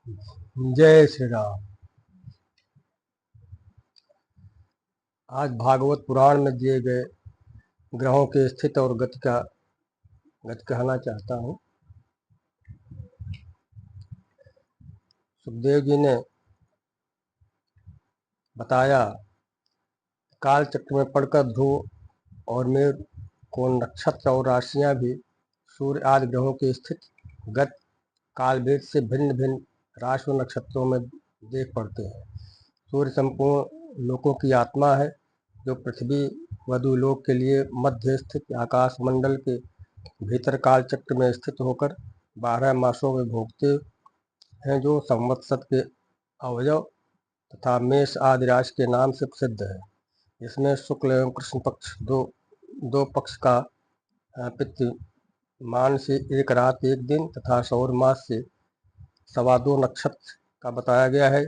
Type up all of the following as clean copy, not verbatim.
जय श्री राम। आज भागवत पुराण में दिए गए ग्रहों के स्थिति और गति कहना चाहता हूँ। सुखदेव जी ने बताया, काल चक्र में पढ़कर ध्रुव और मेरु को नक्षत्र और राशियां भी सूर्य आदि ग्रहों की स्थिति गति कालभेद से भिन्न भिन्न राशि और नक्षत्रों में देख पड़ते हैं। सूर्य संपूर्ण लोकों की आत्मा है, जो पृथ्वी वधु लोक के लिए मध्य स्थित आकाश मंडल के भीतर काल चक्र में स्थित होकर 12 मासों में भोगते हैं, जो संवत्सर के अवयव तथा मेष आदि राशि के नाम से प्रसिद्ध है। इसमें शुक्ल एवं कृष्ण पक्ष दो पक्ष का पितृमान से एक रात एक दिन तथा सौर मास से 2.25 नक्षत्र का बताया गया है।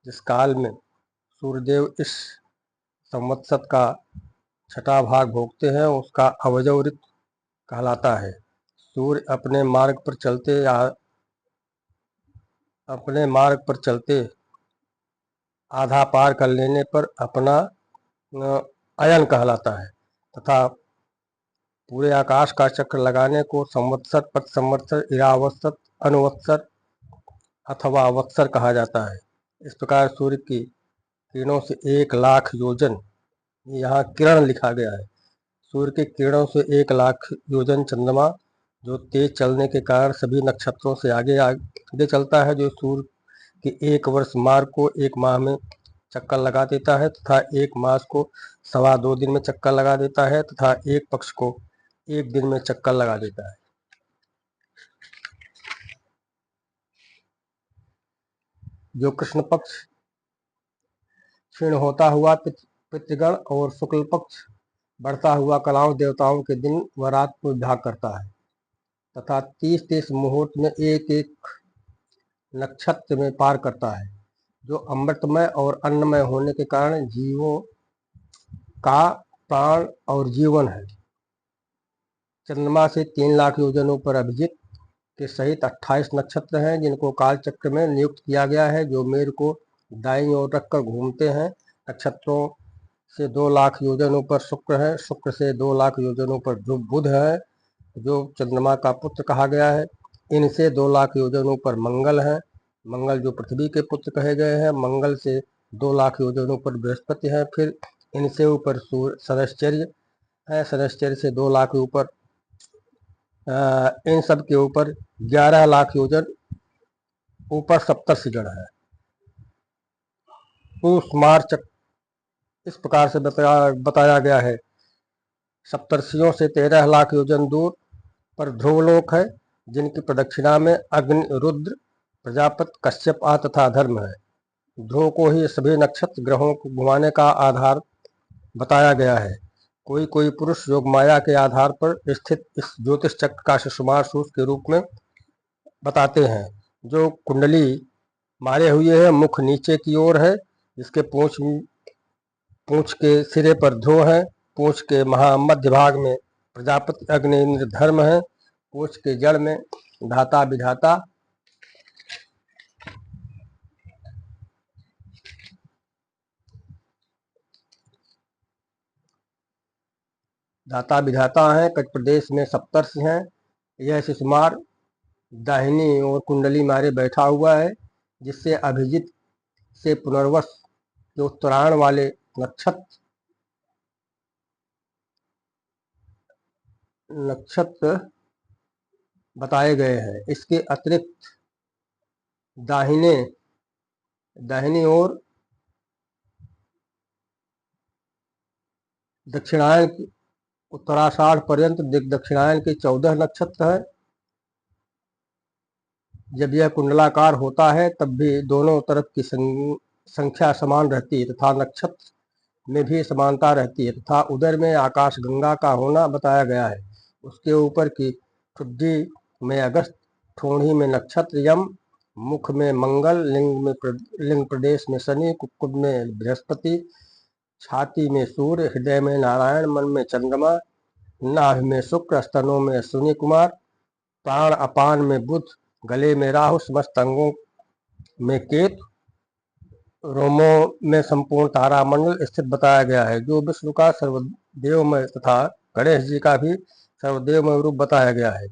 जिस काल में सूर्यदेव इस संवत्सर का छठा भाग भोगते हैं, उसका अवयव ऋतु कहलाता है। सूर्य अपने मार्ग पर चलते आधा पार कर लेने पर अपना अयन कहलाता है तथा पूरे आकाश का चक्र लगाने को संवत्सर, पत संवत्सर, इरावत्सर, अनुवत्सर अथवा वत्सर कहा जाता है। इस प्रकार सूर्य की किरणों से 1 लाख योजन, यहाँ किरण लिखा गया है, सूर्य के किरणों से 1 लाख योजन चंद्रमा, जो तेज चलने के कारण सभी नक्षत्रों से आगे चलता है, जो सूर्य के 1 वर्ष मार्ग को 1 माह में चक्कर लगा देता है तथा 1 मास को 2.25 दिन में चक्कर लगा देता है तथा 1 पक्ष को 1 दिन में चक्कर लगा देता है। जो कृष्ण पक्ष क्षीण होता हुआ पितृगण और शुक्ल पक्ष बढ़ता हुआ कलाओं देवताओं के दिन व रात को विभाग करता है तथा 30-30 मुहूर्त में एक नक्षत्र में पार करता है, जो अमृतमय और अन्नमय होने के कारण जीवों का प्राण और जीवन है। चंद्रमा से 3 लाख योजनों पर अभिजीत के सहित 28 नक्षत्र हैं, जिनको काल चक्र में नियुक्त किया गया है, जो मेरु को दाईं ओर रखकर घूमते हैं। नक्षत्रों से 2 लाख योजनों पर शुक्र है, शुक्र से 2 लाख योजनों पर बुध है, जो चंद्रमा का पुत्र कहा गया है। इनसे 2 लाख योजनों पर मंगल है, मंगल जो पृथ्वी के पुत्र कहे गए हैं। मंगल से 2 लाख योजनों पर बृहस्पति है। फिर इनसे ऊपर शनैश्चर्य है, शनैश्चर्य से 2 लाख ऊपर इन सब के ऊपर 11 लाख योजन ऊपर सप्तर्षिगण है। मार्च इस प्रकार से बताया गया है। सप्तर्षियों से 13 लाख योजन दूर पर ध्रुवलोक है, जिनकी प्रदक्षिणा में अग्नि, रुद्र, प्रजापति, कश्यप आ तथा धर्म है। ध्रुव को ही सभी नक्षत्र ग्रहों को घुमाने का आधार बताया गया है। कोई पुरुष योग माया के आधार पर स्थित इस ज्योतिष चक्र का सुषुमार सूत्र के रूप में बताते हैं, जो कुंडली मारे हुए है। मुख नीचे की ओर है, जिसके पूंछ के सिरे पर ध्रुव है। पूंछ के मध्य भाग में प्रजापति, अग्नि, इंद्र, धर्म है। पूंछ के जड़ में धाता विधाता है। कट प्रदेश में सप्तर्षि हैं। यह सुषुमार दाहिनी और कुंडली मारे बैठा हुआ है, जिससे अभिजित से पुनर्वस के उत्तरायण वाले नक्षत्र बताए गए हैं। इसके अतिरिक्त दाहिनी ओर दक्षिणायन उत्तराषाढ़ पर्यंत दक्षिणायन के 14 नक्षत्र हैं। जब यह कुंडलाकार होता है, तब भी दोनों तरफ की संख्या समान रहती है तथा नक्षत्र में भी समानता रहती है तथा उदर में आकाश गंगा का होना बताया गया है। उसके ऊपर की ठुड्डी में अगस्त, ठोड़ी में नक्षत्र यम, मुख में मंगल, लिंग प्रदेश में शनि, कुक्कुट में बृहस्पति, छाती में सूर्य, हृदय में नारायण, मन में चंद्रमा, नाभि में शुक्र, स्तनों में अश्विनी कुमार, प्राण अपान में बुध, गले में राहु, समस्त अंगों में केतु, रोमों में संपूर्ण तारामंडल स्थित बताया गया है, जो विष्णु का सर्वदेवमय तथा गणेश जी का भी सर्वदेवमय रूप बताया गया है।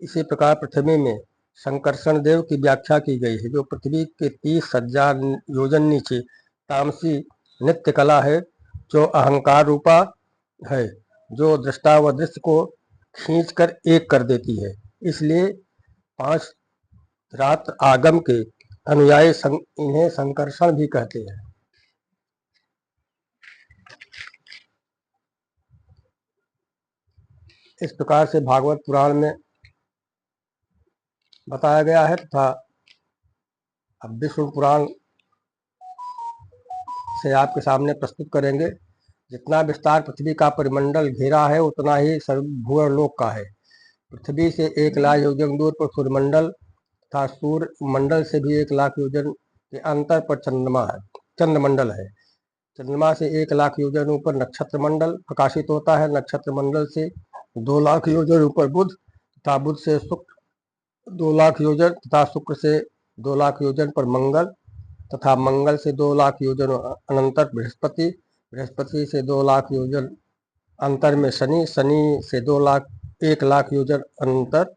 इसी प्रकार पृथ्वी में संकर्षण देव की व्याख्या की गई है, जो पृथ्वी के 30,000 योजन नीचे तामसी नित्य कला है, जो अहंकार रूपा है, जो दृष्टा व दृश्य को खींचकर एक कर देती है। इसलिए 5 रात्र आगम के अनुयायी इन्हें संकर्षण भी कहते हैं। इस प्रकार से भागवत पुराण में बताया गया है तथा अब विष्णु पुराण से आपके सामने प्रस्तुत करेंगे। जितना विस्तार पृथ्वी का परिमंडल घेरा है, उतना ही भूलोक का है। पृथ्वी से 1,00,000 योजन दूर पर सूर्यमंडल तथा सूर्य मंडल से भी 1,00,000 योजन के अंतर पर चंद्रमंडल है। चंद्रमा से 1,00,000 योजन ऊपर नक्षत्र मंडल प्रकाशित होता है। नक्षत्र मंडल से 2,00,000 योजन ऊपर बुध तथा बुध से शुक्र 2,00,000 योजन तथा शुक्र से 2,00,000 योजन पर मंगल तथा मंगल से 2,00,000 योजन अनंतर बृहस्पति, बृहस्पति से 2,00,000 योजन अंतर में शनि, शनि से 1,00,000 योजन अंतर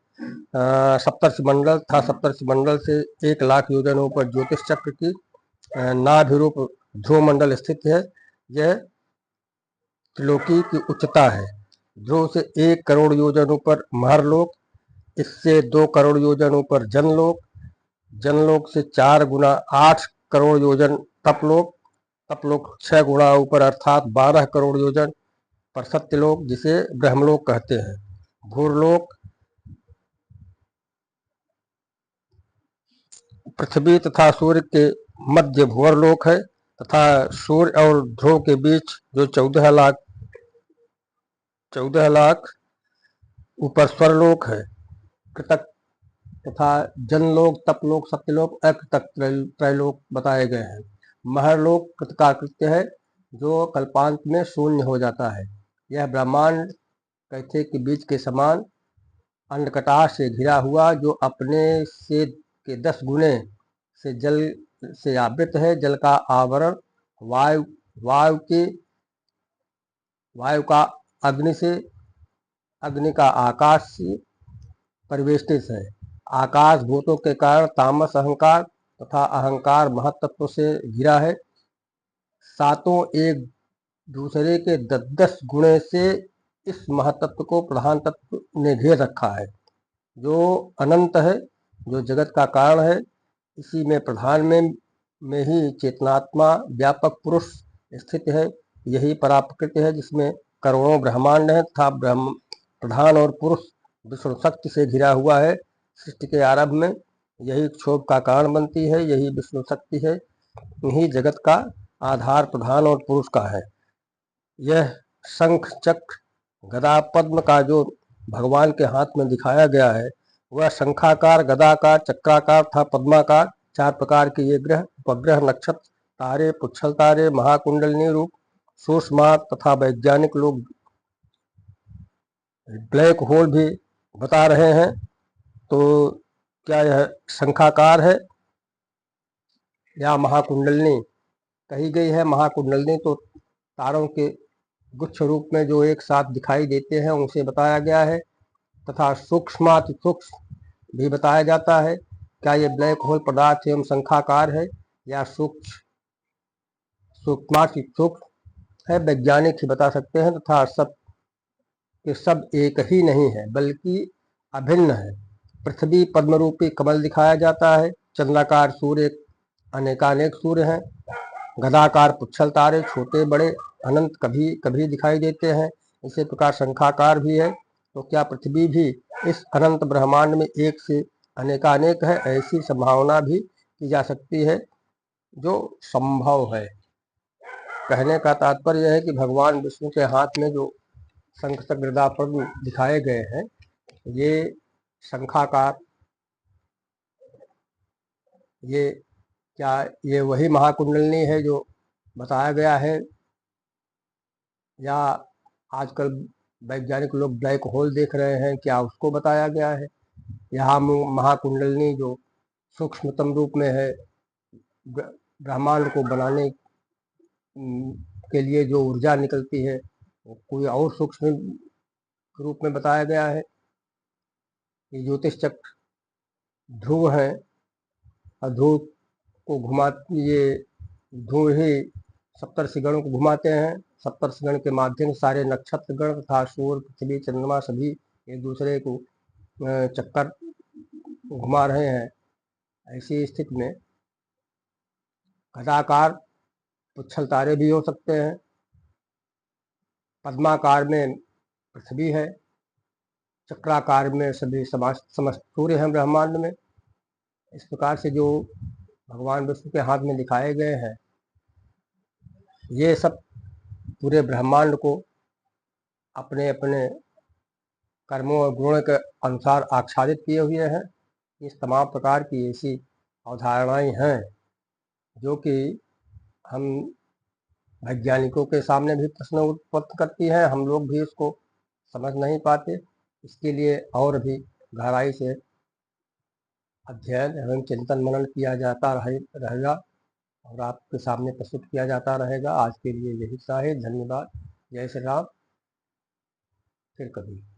सप्तर्षि मंडल तथा सप्तर्षि मंडल से 1,00,000 योजन ऊपर ज्योतिष चक्र की नाभिरूप ध्रुव मंडल स्थित है। यह त्रिलोकी की उच्चता है। ध्रुव से 1 करोड़ योजन ऊपर महरलोक, इससे 2 करोड़ योजन ऊपर जनलोक, जनलोक से 4 गुना 8 करोड़ योजन तपलोक, तपलोक 6 गुना ऊपर अर्थात 12 करोड़ योजन पर सत्यलोक, जिसे ब्रह्मलोक कहते हैं। भूरलोक पृथ्वी तथा सूर्य के मध्य भूरलोक है तथा सूर्य और ध्रुव के बीच जो 14 लाख ऊपर स्वर्लोक है। कृतक तथा जनलोक, तपलोक, सत्यलोक, अकृतक त्रैलोक बताए गए हैं। महरलोक कृतकाकृत्य है, जो कल्पांत में शून्य हो जाता है। यह ब्रह्मांड कैथे के बीज के समान अंडकटाश से घिरा हुआ, जो अपने से के 10 गुने से जल से आवृत है। जल का आवरण वायु का अग्नि से, अग्नि का आकाश से परिवेष्टित है। आकाश भूतों के कारण तामस अहंकार तथा अहंकार महत्त्व से घिरा है। सातों एक दूसरे के 10 गुणे से इस महतत्व को प्रधान तत्व ने घेर रखा है, जो अनंत है, जो जगत का कारण है। इसी में प्रधान में ही चेतनात्मा व्यापक पुरुष स्थित है। यही पराप्रकृति है, जिसमें करोड़ों ब्रह्मांड है तथा ब्रह्म प्रधान और पुरुष विष्णु शक्ति से घिरा हुआ है। सृष्टि के आरंभ में यही क्षोभ का कारण बनती है, यही विष्णु शक्ति है, यही जगत का आधार प्रधान और पुरुष का है। यह शंख चक्र गदा पद्म का जो भगवान के हाथ में दिखाया गया है, वह शंखाकार, गदाकार, चक्राकार तथा पद्माकार 4 प्रकार के ये ग्रह, उपग्रह, नक्षत्र, तारे, पुच्छल तारे, महाकुंडलिनी रूप, सूक्ष्म तथा वैज्ञानिक लोग ब्लैक होल भी बता रहे हैं। तो क्या यह शंखाकार है या महाकुंडलिनी कही गई है? महाकुंडलिनी तो तारों के गुच्छ रूप में जो एक साथ दिखाई देते हैं, उसे बताया गया है तथा सूक्ष्माति सूक्ष्म भी बताया जाता है। क्या ये ब्लैक होल पदार्थ एवं शंखाकार है या सूक्ष्माति सूक्ष्म है? वैज्ञानिक ही बता सकते हैं तथा सब के सब एक ही नहीं है, बल्कि अभिन्न है। पृथ्वी पद्मरूपी कमल दिखाया जाता है। चंद्राकार सूर्य अनेकानेक सूर्य हैं। गदाकार पुच्छल तारे छोटे बड़े अनंत कभी कभी दिखाई देते हैं। इसी प्रकार शंखाकार भी है। तो क्या पृथ्वी भी इस अनंत ब्रह्मांड में एक से अनेकानेक है? ऐसी संभावना भी की जा सकती है, जो संभव है। कहने का तात्पर्य यह है कि भगवान विष्णु के हाथ में जो शंख चक्र गदा पद्म दिखाए गए हैं, ये शंखाकार, ये क्या ये वही महाकुंडलिनी है जो बताया गया है, या आजकल वैज्ञानिक लोग ब्लैक होल देख रहे हैं, क्या उसको बताया गया है? यहाँ महाकुंडलिनी जो सूक्ष्मतम रूप में है, ब्रह्मांड को बनाने के लिए जो ऊर्जा निकलती है वो कोई और सूक्ष्म रूप में बताया गया है। ये ज्योतिष चक्र ध्रुव है और ध्रुव को ये ध्रुव ही सप्तर्षिगणों को घुमाते हैं। सप्तर्षिगण के माध्यम से सारे नक्षत्रगण तथा सूर्य, पृथ्वी, चंद्रमा सभी एक दूसरे को चक्कर घुमा रहे हैं। ऐसी स्थिति में घटाकार पुच्छल तारे भी हो सकते हैं, पद्माकार में पृथ्वी है, चक्राकार में सभी समस्त सूर्य हैं ब्रह्मांड में। इस प्रकार से जो भगवान विष्णु के हाथ में दिखाए गए हैं, ये सब पूरे ब्रह्मांड को अपने अपने कर्मों और गुणों के अनुसार आच्छादित किए हुए हैं। इस तमाम प्रकार की ऐसी अवधारणाएं हैं जो कि हम वैज्ञानिकों के सामने भी प्रश्न उत्पन्न करती हैं, हम लोग भी इसको समझ नहीं पाते। इसके लिए और भी गहराई से अध्ययन एवं चिंतन मनन किया जाता रहेगा और आपके सामने प्रस्तुत किया जाता रहेगा। आज के लिए यही सा है। धन्यवाद। जय श्री राम। फिर कभी।